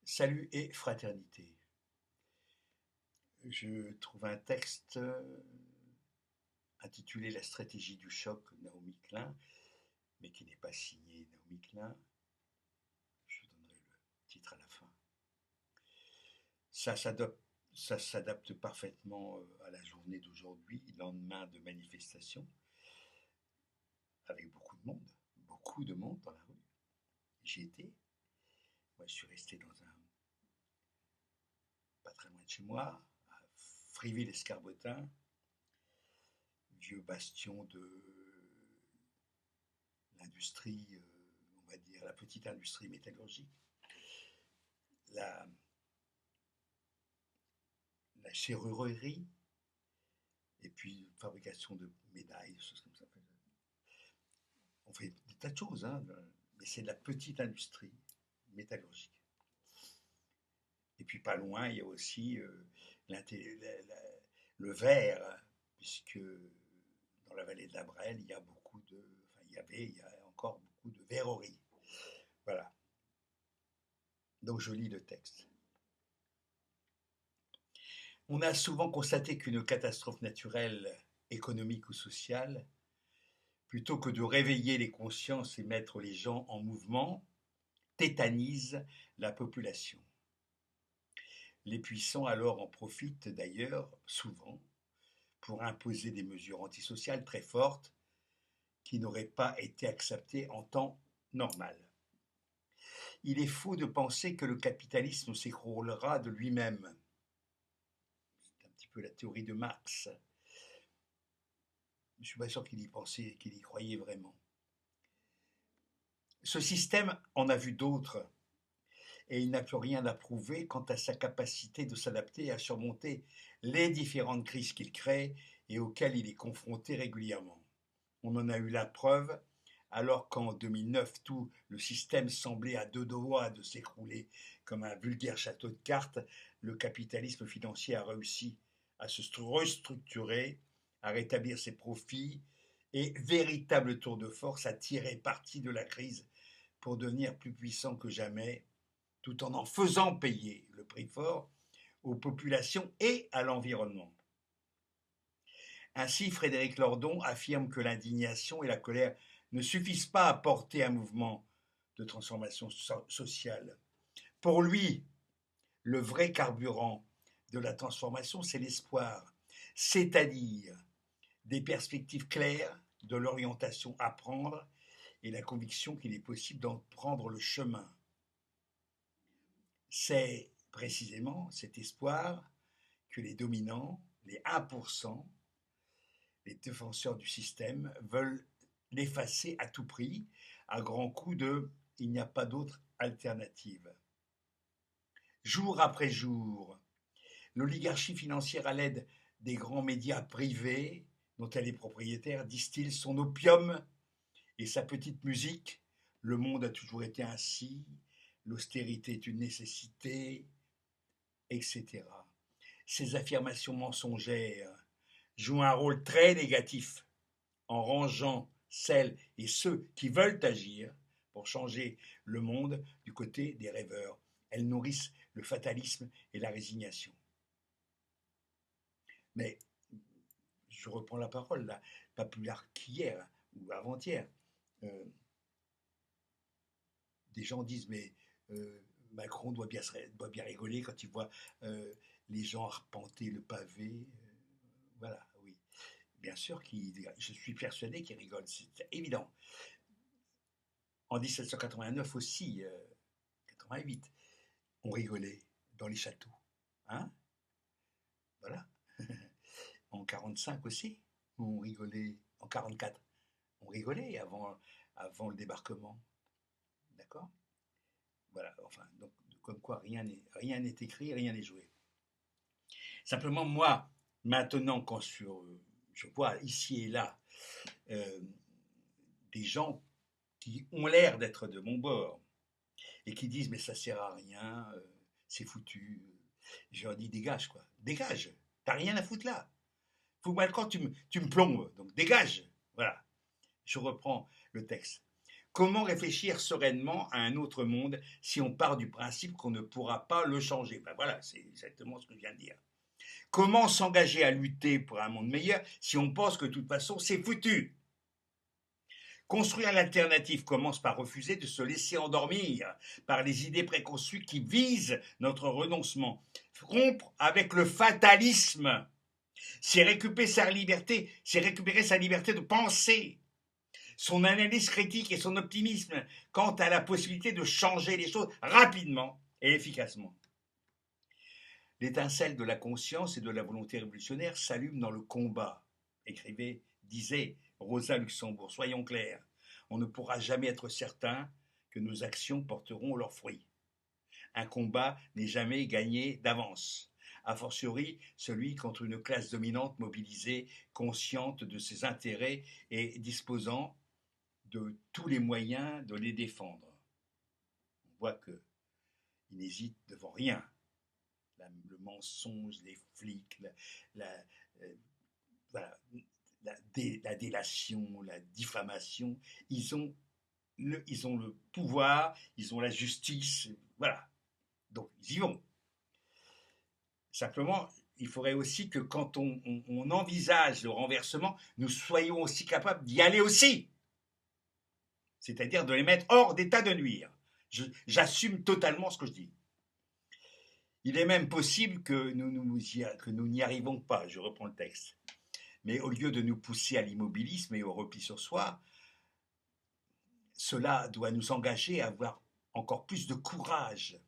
Salut et fraternité. Je trouve un texte intitulé La stratégie du choc, Naomi Klein, mais qui n'est pas signé Naomi Klein. Je donnerai le titre à la fin. Ça s'adapte, ça s'adapte parfaitement à la journée d'aujourd'hui, lendemain de manifestation, avec beaucoup de monde dans la rue. J'y étais. Moi, je suis resté pas très loin de chez moi, à Friville-Escarbotin, vieux bastion de l'industrie, on va dire la petite industrie métallurgique, la, la serrurerie, et puis fabrication de médailles, des choses comme ça. On fait des tas de choses, hein, mais c'est de la petite industrie métallurgique. Et puis pas loin, il y a aussi le verre, puisque dans la vallée de la Brenne, il y a beaucoup de, enfin, il y a encore beaucoup de verreries. Voilà. Donc je lis le texte. On a souvent constaté qu'une catastrophe naturelle, économique ou sociale, plutôt que de réveiller les consciences et mettre les gens en mouvement, tétanise la population. Les puissants alors en profitent d'ailleurs souvent pour imposer des mesures antisociales très fortes qui n'auraient pas été acceptées en temps normal. Il est faux de penser que le capitalisme s'écroulera de lui-même. C'est un petit peu la théorie de Marx. Je ne suis pas sûr qu'il y pensait, qu'il y croyait vraiment. Ce système en a vu d'autres, et il n'a plus rien à prouver quant à sa capacité de s'adapter et à surmonter les différentes crises qu'il crée et auxquelles il est confronté régulièrement. On en a eu la preuve alors qu'en 2009, tout le système semblait à deux doigts de s'écrouler comme un vulgaire château de cartes. Le capitalisme financier a réussi à se restructurer, à rétablir ses profits et, véritable tour de force, à tirer parti de la crise pour devenir plus puissant que jamais, tout en faisant payer le prix fort aux populations et à l'environnement. Ainsi, Frédéric Lordon affirme que l'indignation et la colère ne suffisent pas à porter un mouvement de transformation sociale. Pour lui, le vrai carburant de la transformation, c'est l'espoir, c'est-à-dire des perspectives claires, de l'orientation à prendre et la conviction qu'il est possible d'en prendre le chemin. C'est précisément cet espoir que les dominants, les 1%, les défenseurs du système, veulent l'effacer à tout prix, à grands coups de « il n'y a pas d'autre alternative ». Jour après jour, l'oligarchie financière à l'aide des grands médias privés dont elle est propriétaire distille son opium et sa petite musique. Le monde a toujours été ainsi, l'austérité est une nécessité, etc. Ces affirmations mensongères jouent un rôle très négatif en rangeant celles et ceux qui veulent agir pour changer le monde du côté des rêveurs. Elles nourrissent le fatalisme et la résignation. Mais je reprends la parole là, pas plus tard qu'hier ou avant-hier. Euh, des gens disent mais Macron doit bien rigoler quand il voit les gens arpenter le pavé. Voilà, oui. Bien sûr, je suis persuadé qu'il rigole, c'est évident. En 1789 aussi, 88, on rigolait dans les châteaux. Hein, voilà. En 45 aussi, on rigolait. En 44, on rigolait avant le débarquement. D'accord. Voilà, enfin, donc, comme quoi rien n'est écrit, rien n'est joué. Simplement, moi, maintenant, je vois ici et là euh, des gens qui ont l'air d'être de mon bord et qui disent mais ça sert à rien, c'est foutu. Je leur dis dégage quoi, dégage, t'as rien à foutre là. Faut mal quand tu me plombes, donc dégage. Voilà, je reprends le texte. Comment réfléchir sereinement à un autre monde si on part du principe qu'on ne pourra pas le changer? Ben voilà, c'est exactement ce que je viens de dire. Comment s'engager à lutter pour un monde meilleur si on pense que de toute façon c'est foutu? Construire l'alternative commence par refuser de se laisser endormir par les idées préconçues qui visent notre renoncement. Rompre avec le fatalisme, c'est récupérer sa liberté, de penser, son analyse critique et son optimisme quant à la possibilité de changer les choses rapidement et efficacement. L'étincelle de la conscience et de la volonté révolutionnaire s'allume dans le combat, disait Rosa Luxembourg. Soyons clairs, on ne pourra jamais être certain que nos actions porteront leurs fruits. Un combat n'est jamais gagné d'avance, a fortiori celui contre une classe dominante mobilisée, consciente de ses intérêts et disposant de tous les moyens de les défendre. On voit qu'ils n'hésitent devant rien. Le mensonge, les flics, la délation, la diffamation, ils ont le pouvoir, ils ont la justice, voilà. Donc, ils y vont. Simplement, il faudrait aussi que quand on envisage le renversement, nous soyons aussi capables d'y aller aussi. C'est-à-dire de les mettre hors d'état de nuire. J'assume totalement ce que je dis. Il est même possible que nous n'y arrivons pas, je reprends le texte. Mais au lieu de nous pousser à l'immobilisme et au repli sur soi, cela doit nous engager à avoir encore plus de courage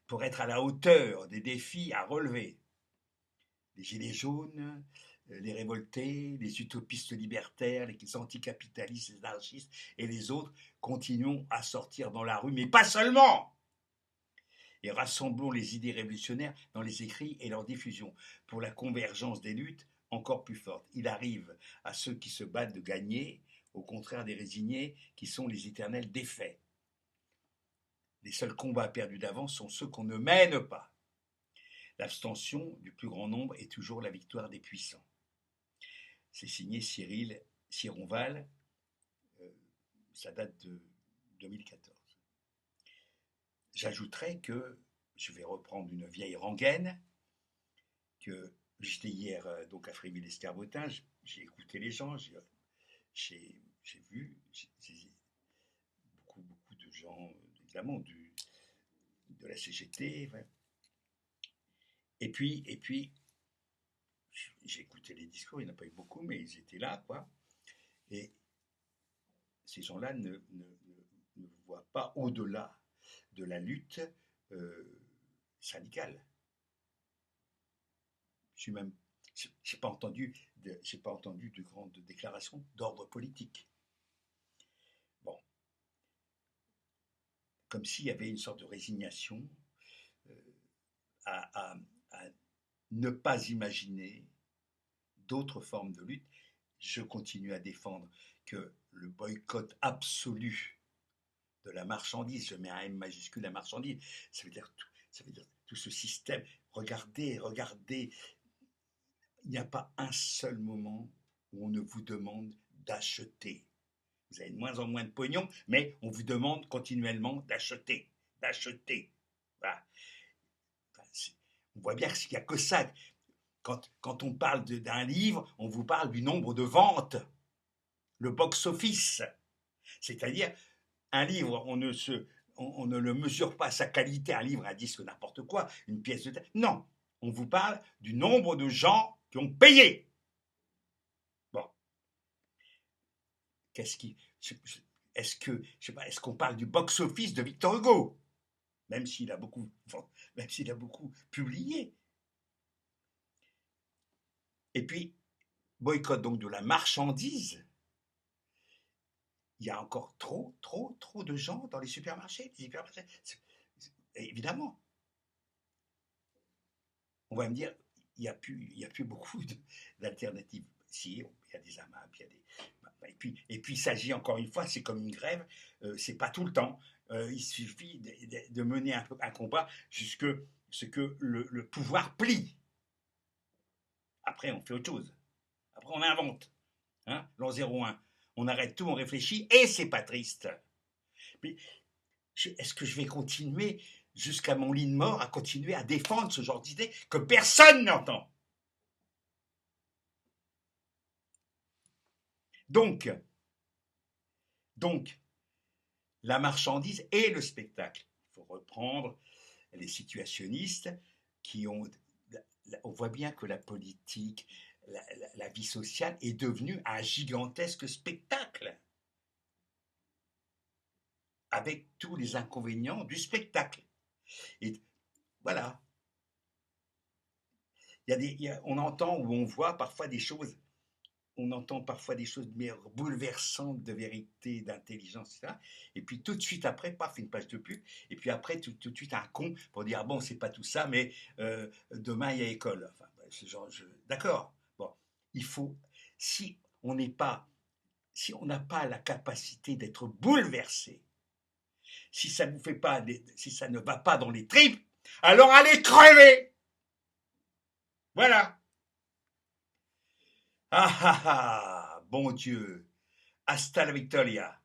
pour être à la hauteur des défis à relever. Les gilets jaunes, les révoltés, les utopistes libertaires, les anticapitalistes, les anarchistes et les autres continuons à sortir dans la rue, mais pas seulement. Et rassemblons les idées révolutionnaires dans les écrits et leur diffusion pour la convergence des luttes encore plus forte. Il arrive à ceux qui se battent de gagner, au contraire des résignés qui sont les éternels défaits. Les seuls combats perdus d'avance sont ceux qu'on ne mène pas. L'abstention du plus grand nombre est toujours la victoire des puissants. C'est signé Cyril Sironval, ça date de 2014. J'ajouterais que je vais reprendre une vieille rengaine, que j'étais hier donc à Fréville-Escarbotin, j'ai écouté les gens, j'ai vu beaucoup de gens, évidemment, de la CGT. Ouais. Et puis, j'ai écouté les discours, il n'y en a pas eu beaucoup, mais ils étaient là, quoi. Et ces gens-là ne voient pas au-delà de la lutte syndicale. J'ai pas entendu de grandes déclarations d'ordre politique. Bon, comme s'il y avait une sorte de résignation à ne pas imaginer d'autres formes de lutte. Je continue à défendre que le boycott absolu de la marchandise, je mets un M majuscule à marchandise, ça veut dire tout ce système. Regardez, il n'y a pas un seul moment où on ne vous demande d'acheter. Vous avez de moins en moins de pognon, mais on vous demande continuellement d'acheter. Voilà. On voit bien qu'il n'y a que ça. Quand on parle d'un livre, on vous parle du nombre de ventes, le box-office. C'est-à-dire, un livre, on ne le mesure pas sa qualité, un livre, un disque, n'importe quoi, une pièce de théâtre. Non, on vous parle du nombre de gens qui ont payé. Bon. Est-ce qu'on parle du box-office de Victor Hugo, même s'il a beaucoup publié. Et puis, boycott donc de la marchandise. Il y a encore trop de gens dans les supermarchés. Évidemment. On va me dire, il n'y a plus beaucoup d'alternatives. Si, il y a des AMAP, il y a des... Et puis, il s'agit encore une fois, c'est comme une grève, c'est pas tout le temps. Il suffit de mener un combat jusqu'à ce que le pouvoir plie. Après, on fait autre chose. Après, on invente. L'an 01. On arrête tout, on réfléchit, et c'est pas triste. Mais est-ce que je vais continuer jusqu'à mon lit de mort à continuer à défendre ce genre d'idée que personne n'entend? Donc, donc, la marchandise et le spectacle. Il faut reprendre les situationnistes qui ont... On voit bien que la politique, la vie sociale est devenue un gigantesque spectacle, avec tous les inconvénients du spectacle. Et voilà. On entend ou on voit parfois des choses, on entend parfois des choses bouleversantes de vérité, d'intelligence, etc. Et puis tout de suite après, paf, une page de pub. Et puis après, tout de suite, un con pour dire, bon, c'est pas tout ça, mais demain, il y a école. Enfin, ce genre, d'accord. Bon, il faut, si on n'est pas, si on n'a pas la capacité d'être bouleversé, si ça vous fait pas, si ça ne va pas dans les tripes, alors allez crever. Voilà. Ah ah ah, bon Dieu. Hasta la victoria.